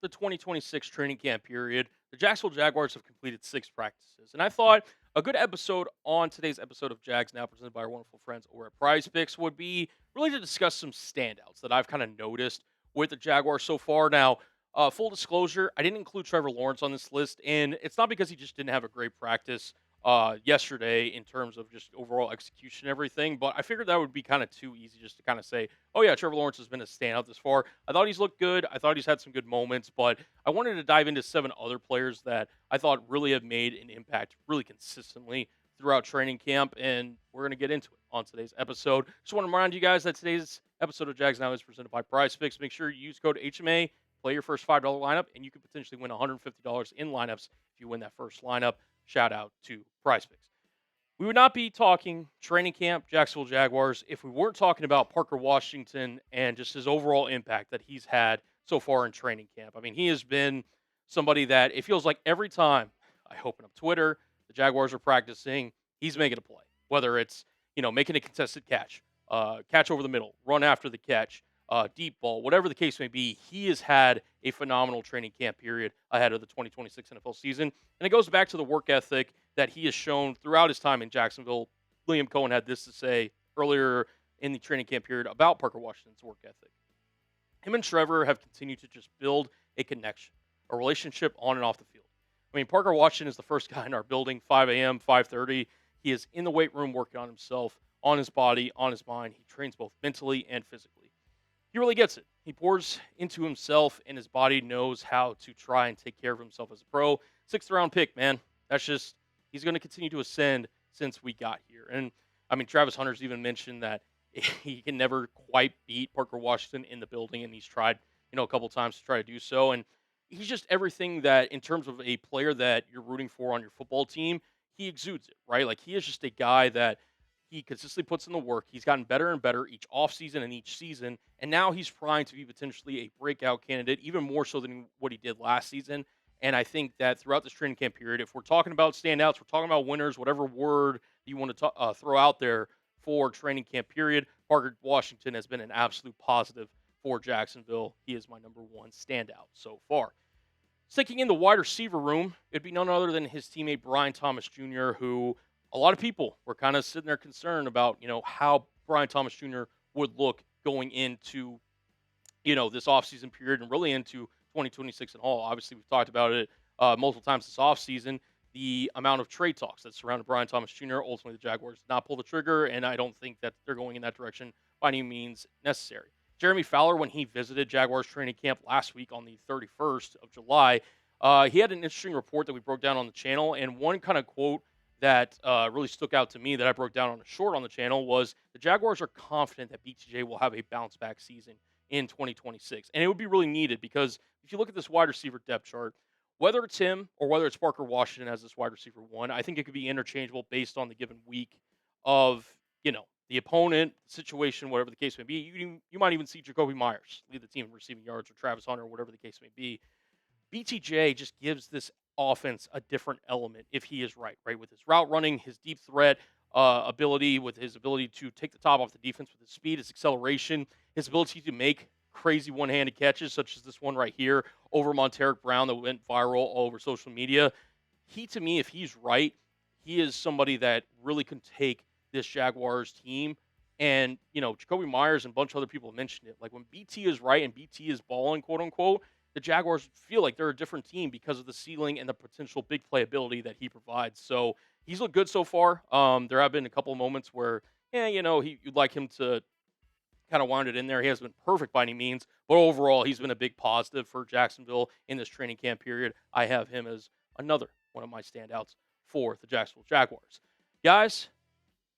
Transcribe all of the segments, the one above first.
the 2026 training camp period, the Jacksonville Jaguars have completed 6 practices. And I thought a good episode on today's episode of Jags Now, presented by our wonderful friends over at Prize Picks, would be really to discuss some standouts that I've kind of noticed with the Jaguars so far. Now, full disclosure, I didn't include Trevor Lawrence on this list, and it's not because he just didn't have a great practice yesterday in terms of just overall execution and everything, but I figured that would be kind of too easy just to kind of say, oh yeah, Trevor Lawrence has been a standout this far. I thought he's looked good. I thought he's had some good moments, but I wanted to dive into 7 other players that I thought really have made an impact really consistently throughout training camp, and we're going to get into it on today's episode. Just want to remind you guys that today's episode of Jags Now is presented by Prize Picks. Make sure you use code HMA, play your first $5 lineup, and you could potentially win $150 in lineups if you win that first lineup. Shout out to Prize Picks. We would not be talking training camp, Jacksonville Jaguars, if we weren't talking about Parker Washington and just his overall impact that he's had so far in training camp. I mean, he has been somebody that it feels like every time I open up Twitter, the Jaguars are practicing, he's making a play. Whether it's, making a contested catch, catch over the middle, run after the catch, deep ball, whatever the case may be, he has had a phenomenal training camp period ahead of the 2026 NFL season. And it goes back to the work ethic that he has shown throughout his time in Jacksonville. Liam Coen had this to say earlier in the training camp period about Parker Washington's work ethic. Him and Trevor have continued to just build a connection, a relationship on and off the field. I mean, Parker Washington is the first guy in our building, 5 a.m., 5:30. He is in the weight room working on himself, on his body, on his mind. He trains both mentally and physically. He really gets it. He pours into himself, and his body knows how to try and take care of himself as a pro. 6th-round pick, man. That's just, he's going to continue to ascend since we got here. And, I mean, Travis Hunter's even mentioned that he can never quite beat Parker Washington in the building, and he's tried, a couple times to try to do so. And he's just everything that, in terms of a player that you're rooting for on your football team, he exudes it, right? Like, he is just a guy that he consistently puts in the work. He's gotten better and better each offseason and each season, and now he's trying to be potentially a breakout candidate, even more so than what he did last season. And I think that throughout this training camp period, if we're talking about standouts, we're talking about winners, whatever word you want to throw out there for training camp period, Parker Washington has been an absolute positive for Jacksonville. He is my number one standout so far. Sticking in the wide receiver room, it'd be none other than his teammate Brian Thomas Jr., who a lot of people were kind of sitting there concerned about, how Brian Thomas Jr. would look going into, this offseason period and really into 2026 and all. Obviously, we've talked about it multiple times this offseason, the amount of trade talks that surrounded Brian Thomas Jr. Ultimately, the Jaguars did not pull the trigger, and I don't think that they're going in that direction by any means necessary. Jeremy Fowler, when he visited Jaguars training camp last week on the 31st of July, he had an interesting report that we broke down on the channel, and one kind of quote that really stuck out to me that I broke down on a short on the channel was the Jaguars are confident that BTJ will have a bounce-back season in 2026. And it would be really needed because if you look at this wide receiver depth chart, whether it's him or whether it's Parker Washington as this wide receiver one, I think it could be interchangeable based on the given week of, the opponent, situation, whatever the case may be. You might even see Jacoby Myers lead the team in receiving yards or Travis Hunter or whatever the case may be. BTJ just gives this offense a different element if he is right with his route running, his deep threat ability, with his ability to take the top off the defense with his speed, his acceleration, his ability to make crazy one-handed catches such as this one right here over Monteric Brown that went viral all over social media. He, to me, if he's right, he is somebody that really can take this Jaguars team. And, Jacoby Myers and a bunch of other people mentioned it. Like, when BT is right and BT is balling, quote unquote, the Jaguars feel like they're a different team because of the ceiling and the potential big playability that he provides. So he's looked good so far. There have been a couple of moments where, you'd like him to kind of wound it in there. He hasn't been perfect by any means, but overall, he's been a big positive for Jacksonville in this training camp period. I have him as another one of my standouts for the Jacksonville Jaguars. Guys,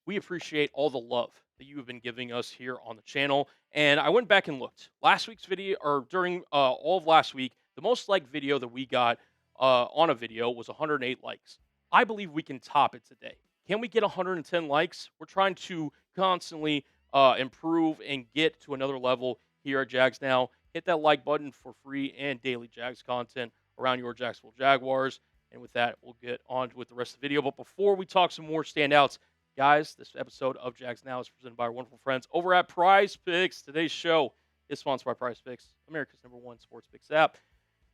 we appreciate all the love that you have been giving us here on the channel. And I went back and looked. Last week's video, or during all of last week, the most liked video that we got on a video was 108 likes. I believe we can top it today. Can we get 110 likes? We're trying to constantly improve and get to another level here at Jags Now. Hit that like button for free and daily Jags content around your Jacksonville Jaguars. And with that, we'll get on with the rest of the video. But before we talk some more standouts, guys, this episode of Jags Now is presented by our wonderful friends over at Prize Picks. Today's show is sponsored by Prize Picks, America's #1 sports picks app.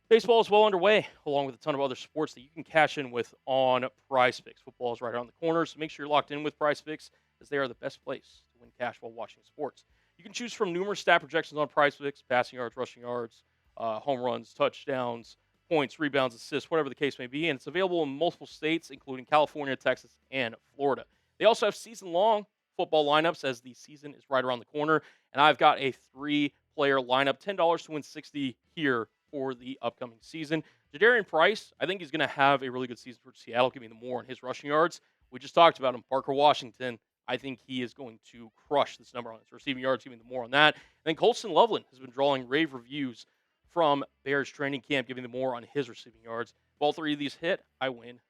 Baseball is well underway, along with a ton of other sports that you can cash in with on Prize Picks. Football is right around the corner, so make sure you're locked in with Prize Picks, as they are the best place to win cash while watching sports. You can choose from numerous stat projections on Prize Picks: passing yards, rushing yards, home runs, touchdowns, points, rebounds, assists, whatever the case may be. And it's available in multiple states, including California, Texas, and Florida. They also have season-long football lineups, as the season is right around the corner. And I've got a three-player lineup, $10 to win 60 here for the upcoming season. Jarrian Price, I think he's going to have a really good season for Seattle. Give me the more on his rushing yards. We just talked about him. Parker Washington, I think he is going to crush this number on his receiving yards. Give me the more on that. And then Colston Loveland has been drawing rave reviews from Bears training camp, giving the more on his receiving yards. If all three of these hit, I win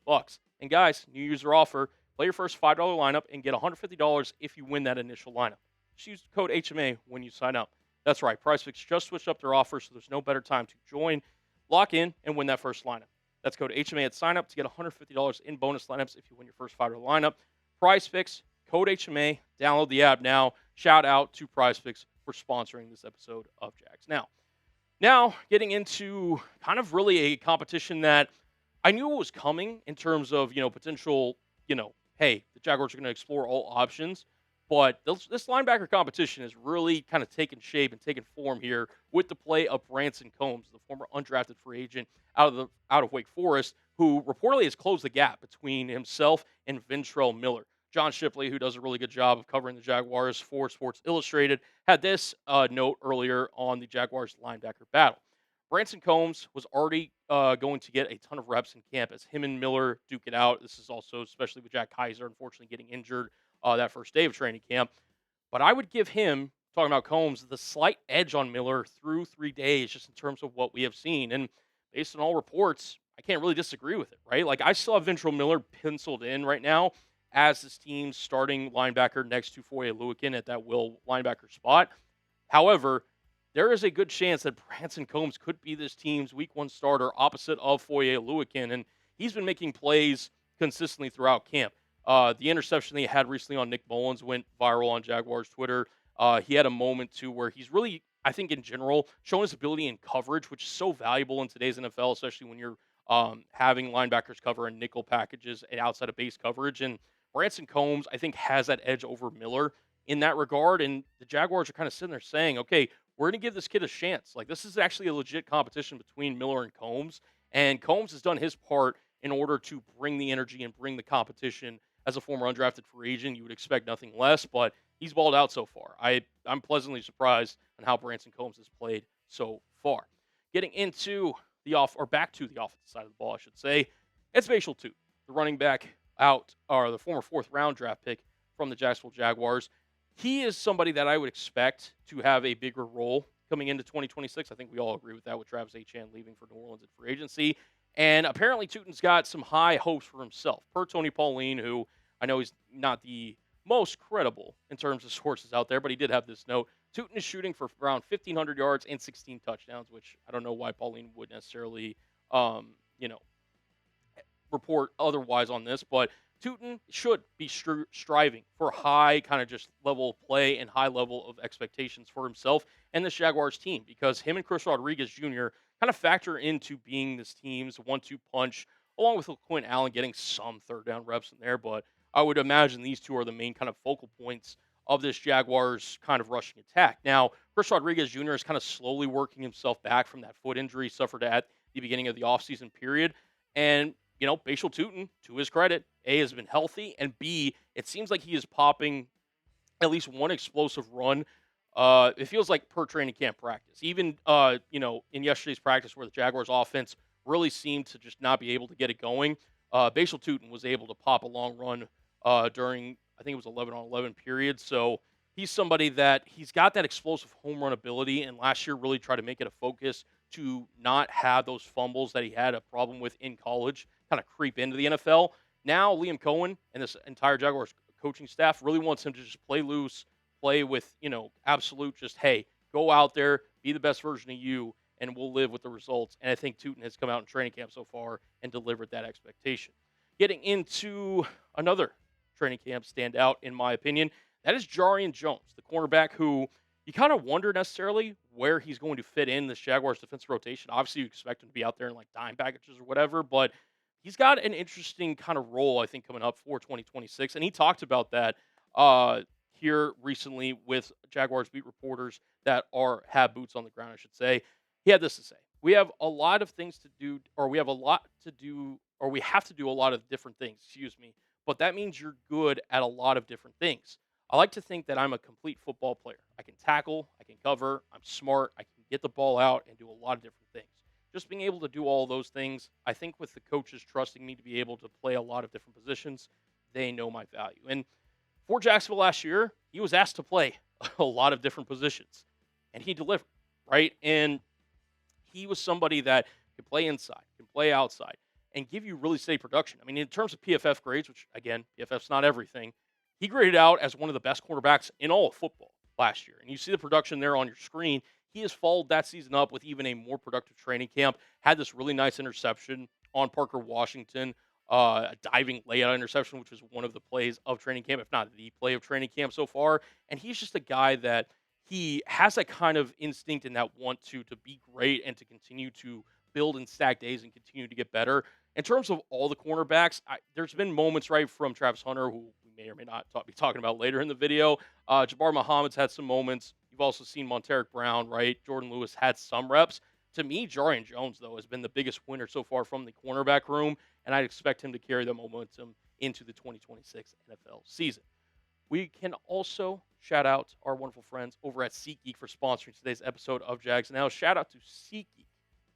$60. And guys, new user offer: play your first $5 lineup and get $150 if you win that initial lineup. Just use the code HMA when you sign up. That's right, PrizePicks just switched up their offer, so there's no better time to join, lock in, and win that first lineup. That's code HMA at sign up to get $150 in bonus lineups if you win your first $5 lineup. PrizePicks, code HMA. Download the app now. Shout out to PrizePicks for sponsoring this episode of Jags Now, getting into kind of really a competition that I knew was coming in terms of, potential, hey, the Jaguars are going to explore all options. But this linebacker competition has really kind of taken shape and taken form here with the play of Branson Combs, the former undrafted free agent out of Wake Forest, who reportedly has closed the gap between himself and Ventrell Miller. John Shipley, who does a really good job of covering the Jaguars for Sports Illustrated, had this note earlier on the Jaguars linebacker battle. Branson Combs was already going to get a ton of reps in camp as him and Miller duke it out. This is also, especially with Jack Kaiser, unfortunately getting injured that first day of training camp. But I would give him, talking about Combs, the slight edge on Miller through 3 days, just in terms of what we have seen. And based on all reports, I can't really disagree with it, right? Like, I still have Ventrell Miller penciled in right now as this team's starting linebacker next to Foye Oluokun at that will linebacker spot. However, there is a good chance that Branson Combs could be this team's week one starter opposite of Foye Oluokun, and he's been making plays consistently throughout camp. The interception that he had recently on Nick Mullins went viral on Jaguars Twitter. He had a moment, too, where he's really, I think in general, showing his ability in coverage, which is so valuable in today's NFL, especially when you're having linebackers cover in nickel packages and outside of base coverage. And Branson Combs, I think, has that edge over Miller in that regard. And the Jaguars are kind of sitting there saying, okay, we're going to give this kid a chance. Like, this is actually a legit competition between Miller and Combs. And Combs has done his part in order to bring the energy and bring the competition. As a former undrafted free agent, you would expect nothing less, but he's balled out so far. I'm pleasantly surprised on how Branson Combs has played so far. Getting into back to the offensive side of the ball, I should say, it's Bhayshul Tuten, the running back the former fourth-round draft pick from the Jacksonville Jaguars. He is somebody that I would expect to have a bigger role coming into 2026. I think we all agree with that, with Travis Etienne leaving for New Orleans at free agency. And apparently Tuten's got some high hopes for himself. Per Tony Pauline, who I know he's not the most credible in terms of sources out there, but he did have this note. Tuten is shooting for around 1,500 yards and 16 touchdowns, which I don't know why Pauline would necessarily, report otherwise on this, but Tuten should be striving for high kind of just level of play and high level of expectations for himself and this Jaguars team, because him and Chris Rodriguez Jr. kind of factor into being this team's 1-2 punch, along with Quinn Allen getting some third down reps in there. But I would imagine these two are the main kind of focal points of this Jaguars kind of rushing attack. Now, Chris Rodriguez Jr. is kind of slowly working himself back from that foot injury he suffered at the beginning of the offseason period. And Bhayshul Tuten, to his credit, A, has been healthy, and B, it seems like he is popping at least one explosive run. It feels like per training camp practice. Even, in yesterday's practice where the Jaguars offense really seemed to just not be able to get it going, Bhayshul Tuten was able to pop a long run during, I think it was 11-on-11 period. So he's somebody that he's got that explosive home run ability, and last year really tried to make it a focus to not have those fumbles that he had a problem with in college kind of creep into the NFL. Now, Liam Coen and this entire Jaguars coaching staff really wants him to just play loose, play with, absolute just, hey, go out there, be the best version of you, and we'll live with the results. And I think Tuten has come out in training camp so far and delivered that expectation. Getting into another training camp standout, in my opinion, that is Jarrian Jones, the cornerback who you kind of wonder necessarily where he's going to fit in this Jaguars defensive rotation. Obviously, you expect him to be out there in like dime packages or whatever, but he's got an interesting kind of role, I think, coming up for 2026. And he talked about that uh, here recently with Jaguars beat reporters that have boots on the ground, I should say. He had this to say: "We have a lot of things to do, or we have a lot to do, or we have to do a lot of different things. Excuse me, but that means you're good at a lot of different things. I like to think that I'm a complete football player. I can tackle, I can cover, I'm smart, I can get the ball out and do a lot of different things. Just being able to do all those things, I think with the coaches trusting me to be able to play a lot of different positions, they know my value." And for Jacksonville last year, he was asked to play a lot of different positions, and he delivered, right? And he was somebody that can play inside, can play outside, and give you really steady production. I mean, in terms of PFF grades, which again, PFF's not everything, he graded out as one of the best cornerbacks in all of football last year. And you see the production there on your screen. He has followed that season up with even a more productive training camp. Had this really nice interception on Parker Washington, a diving layout interception, which was one of the plays of training camp, if not the play of training camp so far. And he's just a guy that he has that kind of instinct and that want to be great and to continue to build and stack days and continue to get better. In terms of all the cornerbacks, there's been moments right from Travis Hunter, who we may or may not be talking about later in the video. Jabbar Muhammad's had some moments. You've also seen Monteric Brown, right? Jordan Lewis had some reps. To me, Jarrian Jones, though, has been the biggest winner so far from the cornerback room, and I'd expect him to carry the momentum into the 2026 NFL season. We can also shout out our wonderful friends over at SeatGeek for sponsoring today's episode of Jags Now. Shout out to SeatGeek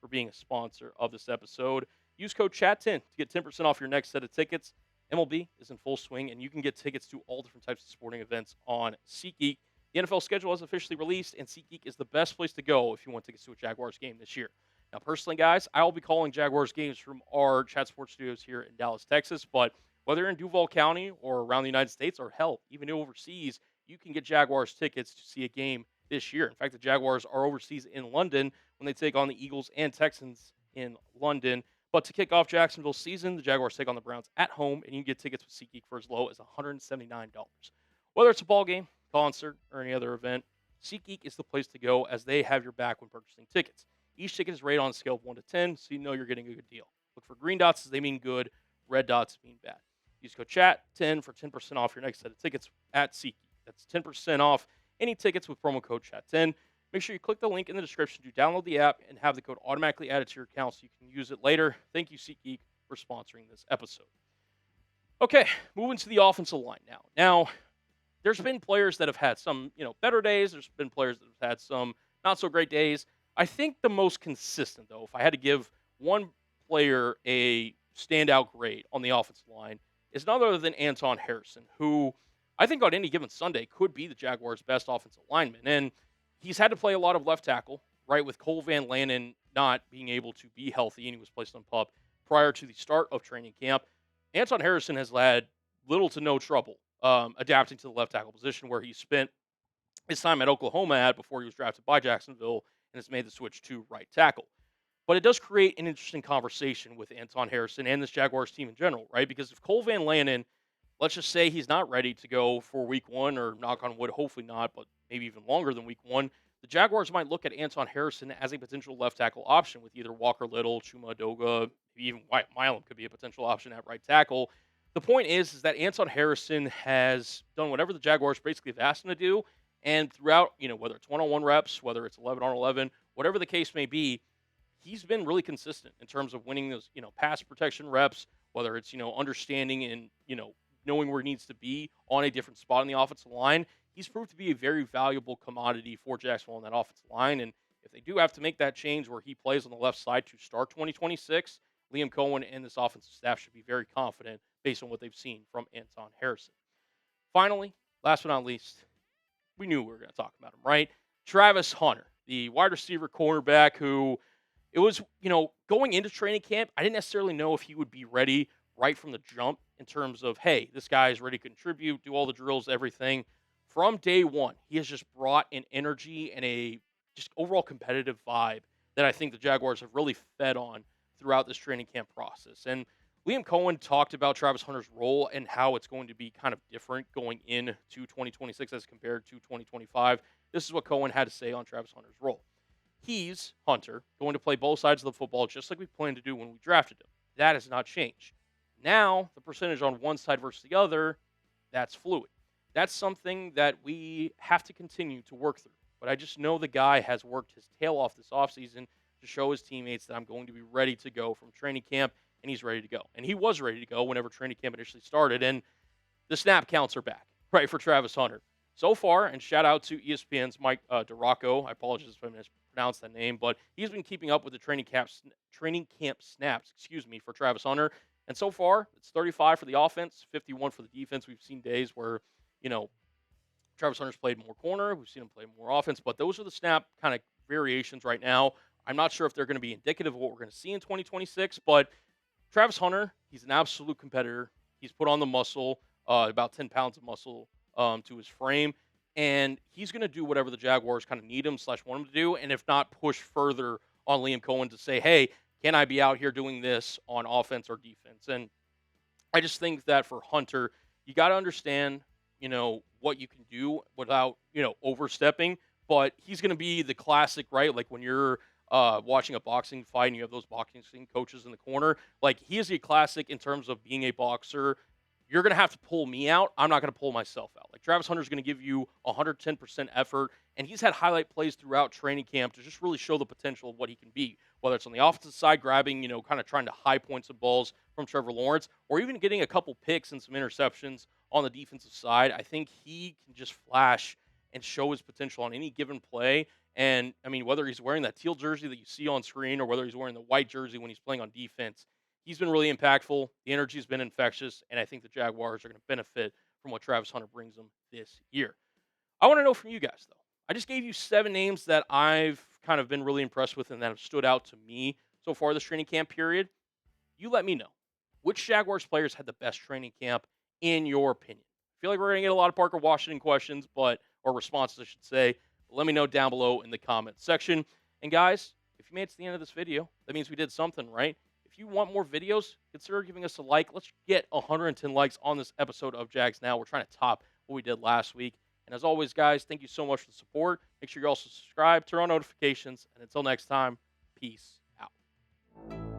for being a sponsor of this episode. Use code CHAT10 to get 10% off your next set of tickets. MLB is in full swing, and you can get tickets to all different types of sporting events on SeatGeek. The NFL schedule is officially released, and SeatGeek is the best place to go if you want tickets to a Jaguars game this year. Now, personally, guys, I will be calling Jaguars games from our Chat Sports studios here in Dallas, Texas, but whether you're in Duval County or around the United States, or hell, even overseas, you can get Jaguars tickets to see a game this year. In fact, the Jaguars are overseas in London when they take on the Eagles and Texans in London. But to kick off Jacksonville's season, the Jaguars take on the Browns at home, and you can get tickets with SeatGeek for as low as $179. Whether it's a ball game, concert, or any other event, SeatGeek is the place to go as they have your back when purchasing tickets. Each ticket is rated on a scale of 1 to 10, so you know you're getting a good deal. Look for green dots as they mean good, red dots mean bad. Use code CHAT10 for 10% off your next set of tickets at SeatGeek. That's 10% off any tickets with promo code CHAT10. Make sure you click the link in the description to download the app and have the code automatically added to your account so you can use it later. Thank you, SeatGeek, for sponsoring this episode. Okay, moving to the offensive line now. Now, there's been players that have had some, better days. There's been players that have had some not so great days. I think the most consistent, though, if I had to give one player a standout grade on the offensive line, is none other than Anton Harrison, who I think on any given Sunday could be the Jaguars' best offensive lineman. And he's had to play a lot of left tackle, right, with Cole Van Lanen not being able to be healthy, and he was placed on PUP prior to the start of training camp. Anton Harrison has had little to no trouble adapting to the left tackle position, where he spent his time at Oklahoma before he was drafted by Jacksonville and has made the switch to right tackle. But it does create an interesting conversation with Anton Harrison and this Jaguars team in general, right? Because if Cole Van Lanen, let's just say he's not ready to go for week one, or knock on wood, hopefully not, but maybe even longer than week one, the Jaguars might look at Anton Harrison as a potential left tackle option with either Walker Little, Chuma Doga, maybe even Wyatt Milam could be a potential option at right tackle. The point is that Anton Harrison has done whatever the Jaguars basically have asked him to do, and throughout, whether it's one-on-one reps, whether it's 11 on 11, whatever the case may be, he's been really consistent in terms of winning those, pass protection reps, whether it's, understanding and, knowing where he needs to be on a different spot in the offensive line. He's proved to be a very valuable commodity for Jacksonville on that offensive line. And if they do have to make that change where he plays on the left side to start 2026, Liam Coen and this offensive staff should be very confident based on what they've seen from Anton Harrison. Finally, last but not least, we knew we were going to talk about him, right? Travis Hunter, the wide receiver cornerback who it was, going into training camp, I didn't necessarily know if he would be ready right from the jump in terms of, hey, this guy is ready to contribute, do all the drills, everything. From day one, he has just brought an energy and a just overall competitive vibe that I think the Jaguars have really fed on throughout this training camp process. And Liam Coen talked about Travis Hunter's role and how it's going to be kind of different going into 2026 as compared to 2025. This is what Coen had to say on Travis Hunter's role. He's, Hunter, going to play both sides of the football just like we planned to do when we drafted him. That has not changed. Now, the percentage on one side versus the other, that's fluid. That's something that we have to continue to work through. But I just know the guy has worked his tail off this offseason to show his teammates that I'm going to be ready to go from training camp, and he's ready to go. And he was ready to go whenever training camp initially started, and the snap counts are back, right, for Travis Hunter. So far, and shout out to ESPN's Mike DeRocco. I apologize if I mispronounced that name, but he's been keeping up with the training camp snaps, for Travis Hunter. And so far, it's 35 for the offense, 51 for the defense. We've seen days where, you know, Travis Hunter's played more corner. We've seen him play more offense, but those are the snap kind of variations right now. I'm not sure if they're going to be indicative of what we're going to see in 2026, but Travis Hunter, he's an absolute competitor. He's put on the muscle, about 10 pounds of muscle to his frame, and he's going to do whatever the Jaguars kind of need him / want him to do, and if not, push further on Liam Coen to say, hey, can I be out here doing this on offense or defense? And I just think that for Hunter, you got to understand, what you can do without, overstepping. But he's going to be the classic, right? Like when you're watching a boxing fight and you have those boxing coaches in the corner. Like he is a classic in terms of being a boxer. You're going to have to pull me out. I'm not going to pull myself out. Like Travis Hunter's going to give you 110% effort, and he's had highlight plays throughout training camp to just really show the potential of what he can be. Whether it's on the offensive side, grabbing, kind of trying to high point some balls from Trevor Lawrence, or even getting a couple picks and some interceptions on the defensive side. I think he can just flash and show his potential on any given play. And I mean, whether he's wearing that teal jersey that you see on screen or whether he's wearing the white jersey when he's playing on defense, he's been really impactful. The energy's been infectious, and I think the Jaguars are going to benefit from what Travis Hunter brings them this year. I want to know from you guys, though. I just gave you 7 names that I've kind of been really impressed with and that have stood out to me so far this training camp period. You let me know. Which Jaguars players had the best training camp in your opinion? I feel like we're going to get a lot of Parker Washington questions, or responses, I should say. Let me know down below in the comments section. And guys, if you made it to the end of this video, that means we did something right. If you want more videos, consider giving us a like. Let's get 110 likes on this episode of Jags Now. We're trying to top what we did last week. And as always, guys, thank you so much for the support. Make sure you also subscribe, turn on notifications, and until next time, peace out.